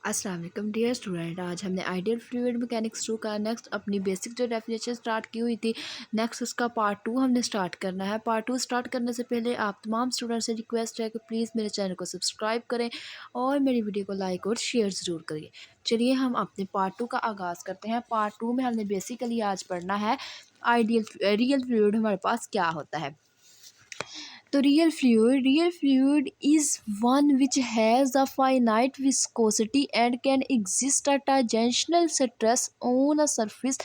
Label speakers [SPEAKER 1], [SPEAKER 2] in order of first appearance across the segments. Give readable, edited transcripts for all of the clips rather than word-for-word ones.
[SPEAKER 1] अस्सलाम वालेकुम dear student. आज हमने आइडियल फ्लूइड मैकेनिक्स 2 का नेक्स्ट अपनी बेसिक जो डेफिनेशन स्टार्ट की हुई थी, नेक्स्ट उसका पार्ट 2 हमने स्टार्ट करना है। पार्ट 2 स्टार्ट करने से पहले आप तमाम स्टूडेंट से रिक्वेस्ट है कि प्लीज़ मेरे चैनल को सब्सक्राइब करें और मेरी वीडियो को लाइक और शेयर ज़रूर करिए। चलिए हम अपने पार्ट 2 का आगाज़ करते हैं। पार्ट 2 में हमने बेसिकली आज पढ़ना है रियल फ्लूइड हमारे पास क्या होता है। तो real fluid is one which has a finite viscosity and can exist at tangential stress on a surface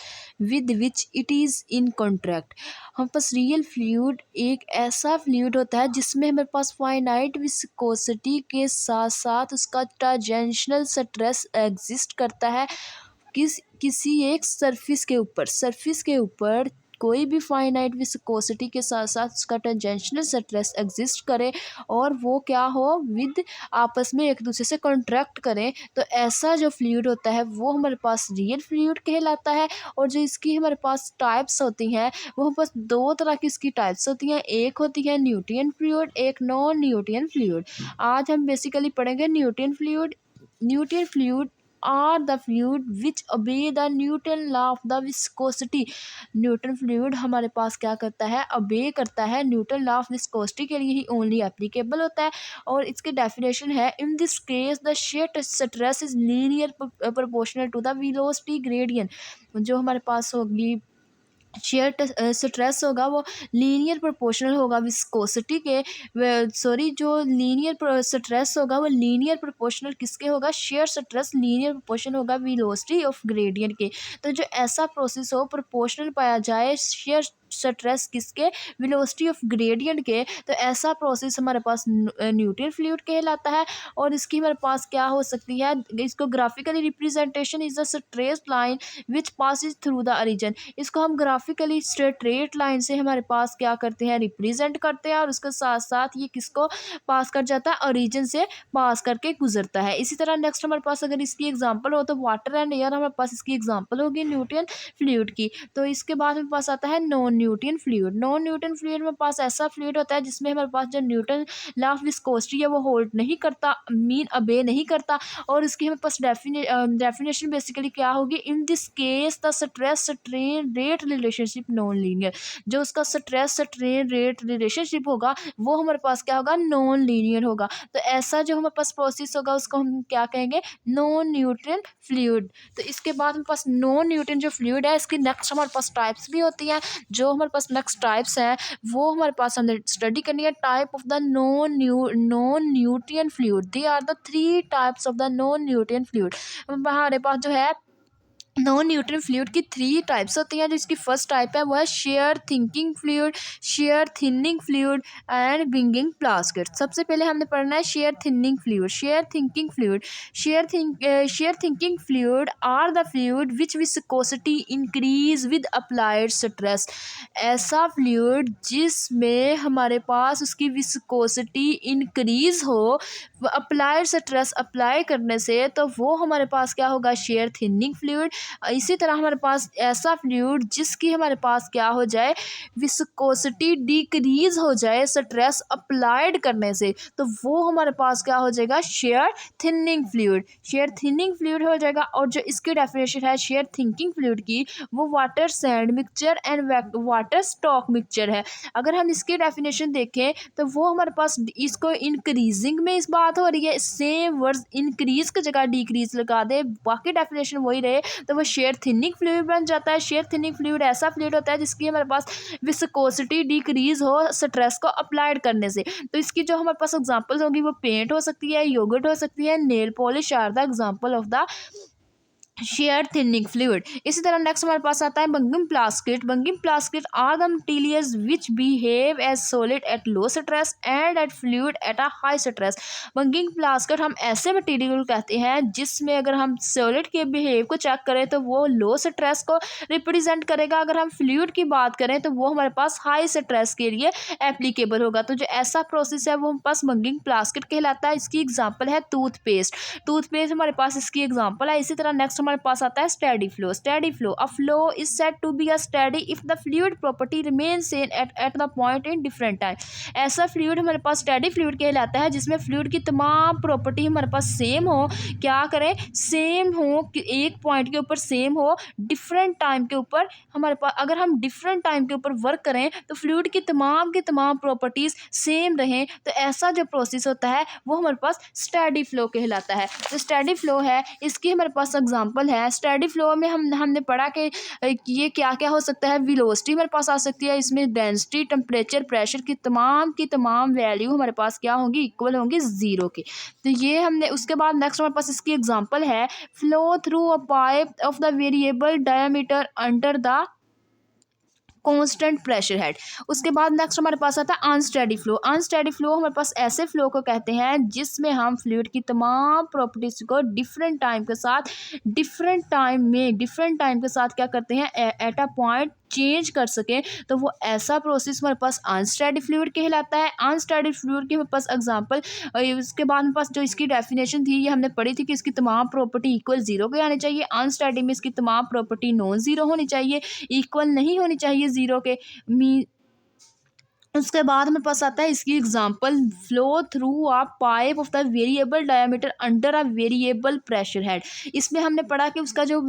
[SPEAKER 1] with which it is in contact। हम पास रियल फ्लूइड एक ऐसा फ्लूइड होता है जिसमें हमारे पास फाइनाइट विस्कोसिटी के साथ साथ उसका टांजेंशियल स्ट्रेस एग्जिस्ट करता है किसी एक सरफेस के ऊपर कोई भी फाइनाइट विस्कोसिटी के साथ साथ उसका टेंजेंशियल स्ट्रेस एग्जिस्ट करे और वो क्या हो विद आपस में एक दूसरे से कॉन्ट्रैक्ट करें, तो ऐसा जो फ्लूइड होता है वो हमारे पास रियल फ्लूइड कहलाता है। और जो इसकी हमारे पास टाइप्स होती हैं वो हमारे पास दो तरह की इसकी टाइप्स होती हैं, एक होती है न्यूटन फ्लूइड, एक नॉन न्यूटन फ्लूइड। आज हम बेसिकली पढ़ेंगे Newton fluid. Newton fluid are the fluid which obey the Newton law of the viscosity। Newton fluid हमारे पास क्या करता है, obey करता है न्यूटन लॉ ऑफ विस्कोसिटी के लिए ही ओनली एप्लीकेबल होता है। और इसके डेफिनेशन है, in this case the shear stress is linear proportional to the velocity gradient। जो हमारे पास होगी शेयर स्ट्रेस होगा वो लीनियर प्रोपोर्शनल होगा विस्कोसिटी के, सॉरी जो लीनियर स्ट्रेस होगा वो लीनियर प्रोपोर्शनल किसके होगा, शेयर स्ट्रेस लीनियर प्रोपोर्शनल होगा वेलोसिटी ऑफ ग्रेडियंट के। तो जो ऐसा प्रोसेस हो प्रोपोर्शनल पाया जाए शेयर स्ट्रेस किसके, वेलोसिटी ऑफ ग्रेडियंट के, तो ऐसा प्रोसेस हमारे पास न्यूटन फ्लूइड कहलाता है। और इसकी हमारे पास क्या हो सकती है, इसको graphically representation is the straight line which passes through the origin. इसको हम ग्राफिकली स्ट्रेट लाइन से हमारे पास क्या करते हैं, रिप्रेजेंट करते हैं और उसके साथ साथ ये किसको पास कर जाता है, ओरिजिन से पास करके गुजरता है। इसी तरह नेक्स्ट हमारे पास अगर इसकी एग्जांपल हो तो वाटर एंड एयर हमारे पास इसकी एग्जांपल होगी न्यूटन फ्लूइड की। तो इसके बाद हमारे पास आता है non Newton fluid. Non Newton fluid में पास ऐसा फ्लूइड होता है जिसमें हमारे पास जो न्यूटन लॉ ऑफ विस्कोसिटी है वो होल्ड नहीं करता, मीन अबे नहीं करता। और इसकी हमारे पास डेफिनेशन बेसिकली क्या होगी, in this case the stress strain rate relationship non linear. जो उसका स्ट्रेस स्ट्रेन रेट रिलेशनशिप होगा वो हमारे पास क्या होगा, नॉन लीनियर होगा। तो ऐसा जो हमारे पास प्रोसेस होगा उसको हम क्या कहेंगे, नॉन न्यूटन फ्लूइड। तो इसके बाद हमारे पास नॉन न्यूटन जो फ्लूइड है इसकी नेक्स्ट हमारे पास टाइप्स भी होती हैं। जो हमारे पास नेक्स्ट टाइप्स हैं वो हमारे पास हमने स्टडी करनी है। Type of the non Newton fluid, they are the 3 types of the non Newton fluid. हमारे पास जो है नॉन न्यूटन फ्लूइड की 3 टाइप्स होती हैं। जिसकी फर्स्ट टाइप है वो है shear thinking fluid, shear thinning fluid and बिंगिंग प्लास्केट। सबसे पहले हमने पढ़ना है shear thinning fluid. Shear thinking fluid, shear thinking fluid are the fluid which viscosity increase with applied stress. ऐसा फ्लूइड जिसमें हमारे पास उसकी विस्कोसिटी इंक्रीज हो अप्लाइड स्ट्रेस अप्लाई करने से, तो वो हमारे पास क्या होगा, शेयर थिनिंग फ्लूइड। इसी तरह हमारे पास ऐसा फ्लूइड जिसकी हमारे पास क्या हो जाए, विस्कोसिटी डिक्रीज हो जाए स्ट्रेस अप्लाइड करने से, तो वो हमारे पास क्या हो जाएगा, share thinning fluid. Shear thinning fluid हो जाएगा। और जो इसकी डेफिनेशन है शेयर थिंकिंग फ्लूइड की, वो water sand mixture and water stock mixture है। अगर हम इसकी डेफिनेशन देखें तो वो हमारे पास इसको इंक्रीजिंग में इस बात हो रही है, सेम वर्ड्स इंक्रीज की जगह डिक्रीज लगा दे, बाकी डेफिनेशन वही रहे, तो वो शेयर थिनिंग फ्लूइड बन जाता है। शेयर थिनिंग फ्लूइड ऐसा फ्लूइड होता है जिसकी हमारे पास विस्कोसिटी डिक्रीज हो स्ट्रेस को अप्लाइड करने से। तो इसकी जो हमारे पास एग्जांपल्स होगी वो पेंट हो सकती है, योगर्ट हो सकती है, nail polish are the example of the shear thinning fluid. इसी तरह नेक्स्ट हमारे पास आता है बंगिंग प्लास्केट। बंगिंग plastic are the materials which behave as solid at low stress and at fluid at a high stress. बंगिंग प्लास्केट हम ऐसे मटीरियल कहते हैं जिसमें अगर हम सॉलिड के बिहेव को चेक करें तो वो लो स्ट्रेस को रिप्रेजेंट करेगा, अगर हम फ्लूइड की बात करें तो वो हमारे पास हाई स्ट्रेस के लिए एप्लीकेबल होगा। तो जो ऐसा प्रोसेस है वो हमारे पास बंगिंग प्लास्केट कहलाता है। इसकी एग्जाम्पल है टूथपेस्ट। टूथपेस्ट हमारे पास इसकी एग्जाम्पल है। इसी तरह नेक्स्ट हमारे पास आता है steady flow. Steady flow, a flow is said to be a steady if the fluid property remain same at the point in different time. ऐसा फ्लूइड हमारे पास स्टेडी फ्लूइड कहलाता है जिसमें फ्लूइड की तमाम प्रॉपर्टी हमारे पास सेम हो, क्या करें, सेम हो, कि एक पॉइंट के ऊपर सेम हो, डिफरेंट टाइम के ऊपर हमारे पास, अगर हम डिफरेंट टाइम के ऊपर वर्क करें तो फ्लूइड की तमाम प्रॉपर्टीज सेम रहें, तो ऐसा जो प्रोसेस होता है वो हमारे पास स्टेडी फ्लो कहलाता है। तो स्टेडी फ्लो है, इसकी हमारे पास एग्जांपल है। स्टेडी फ्लो में हमने पढ़ा कि ये क्या क्या हो सकता है, वेलोसिटी हमारे पास आ सकती है, इसमें डेंसिटी, टेम्परेचर, प्रेशर की तमाम वैल्यू हमारे पास क्या होंगी, इक्वल होंगी ज़ीरो की। तो ये हमने, उसके बाद नेक्स्ट हमारे पास इसकी एग्जांपल है, flow through a pipe of the variable diameter under the constant pressure head. उसके बाद नेक्स्ट हमारे पास आता है अनस्टेडी फ्लो। अनस्टेडी फ्लो हमारे पास ऐसे फ्लो को कहते हैं जिसमें हम फ्लूइड की तमाम प्रॉपर्टीज को डिफरेंट टाइम के साथ, डिफरेंट टाइम के साथ क्या करते हैं, एट अ पॉइंट चेंज कर सकें, तो वो ऐसा प्रोसेस हमारे पास अनस्टेडी फ्लूइड कहलाता है। अनस्टेडी फ्लूइड की हमारे पास एग्जांपल, उसके बाद हमारे पास जो इसकी डेफिनेशन थी ये हमने पढ़ी थी कि इसकी तमाम प्रॉपर्टी इक्वल जीरो के आनी चाहिए। अनस्टेडी में इसकी तमाम प्रॉपर्टी नॉन जीरो होनी चाहिए, इक्वल नहीं होनी चाहिए जीरो के। मी उसके बाद हमें पास आता है इसकी example, flow through a pipe of the variable diameter under a variable pressure head. इसमें हमने पढ़ा कि उसका जो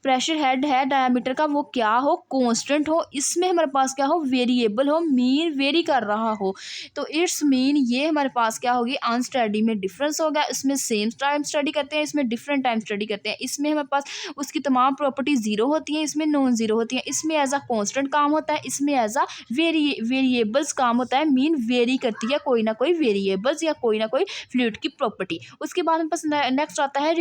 [SPEAKER 1] प्रेशर हेड है डायमीटर का वो क्या हो, कांस्टेंट हो, इसमें हमारे पास क्या हो, वेरिएबल हो, मीन वेरी कर रहा हो। तो इट्स मीन ये हमारे पास क्या होगी, अनस्टडी में डिफरेंस होगा, इसमें सेम टाइम स्टडी करते हैं, इसमें डिफरेंट टाइम स्टडी करते हैं। इसमें हमारे पास उसकी तमाम प्रॉपर्टी जीरो होती हैं, इसमें नॉन जीरो होती हैं। इसमें एज अ कॉन्स्टेंट काम होता है, इसमें एज अ वेरिएबल्स काम होता है, मीन वेरी करती है कोई ना कोई वेरिएबल्स या कोई ना कोई फ्लूइड की प्रॉपर्टी। उसके बाद हमारे पास नेक्स्ट आता है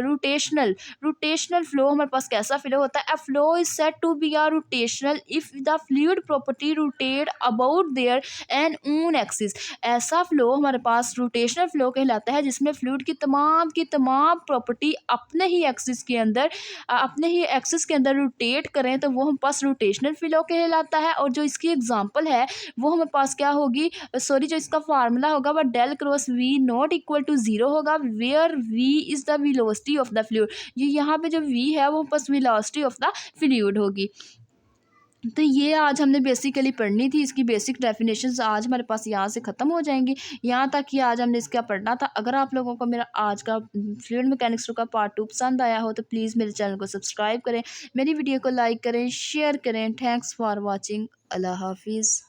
[SPEAKER 1] रोटेशनल। रोटेशनल फ्लो हमारे पास कैसा फ्लो होता है, a flow is said to be a rotational if the fluid property rotate about their an own axis. ऐसा फ्लो हमारे पास रोटेशनल फ्लो कहलाता है जिसमें फ्लूइड की तमाम प्रॉपर्टी अपने ही एक्सिस के अंदर रोटेट करें, तो वो हमारे पास रोटेशनल फ्लो कहलाता है। और जो इसकी एग्जांपल है वो हमारे पास क्या होगी, सॉरी, जो इसका फार्मूला होगा वह del cross V not equal to zero होगा, where V is the velocity of the fluid. ये यहाँ पे जो वी है वो बस वेलोसिटी ऑफ द फ्लूइड होगी। तो ये आज हमने बेसिकली पढ़नी थी, इसकी बेसिक डेफिनेशंस आज हमारे पास यहाँ से ख़त्म हो जाएंगी। यहाँ तक कि आज हमने इसका पढ़ना था। अगर आप लोगों को मेरा आज का फ्लूइड मैकेनिक्स का पार्ट 2 पसंद आया हो तो प्लीज़ मेरे चैनल को सब्सक्राइब करें, मेरी वीडियो को लाइक करें, शेयर करें। Thanks for watching. अल्लाह हाफिज़।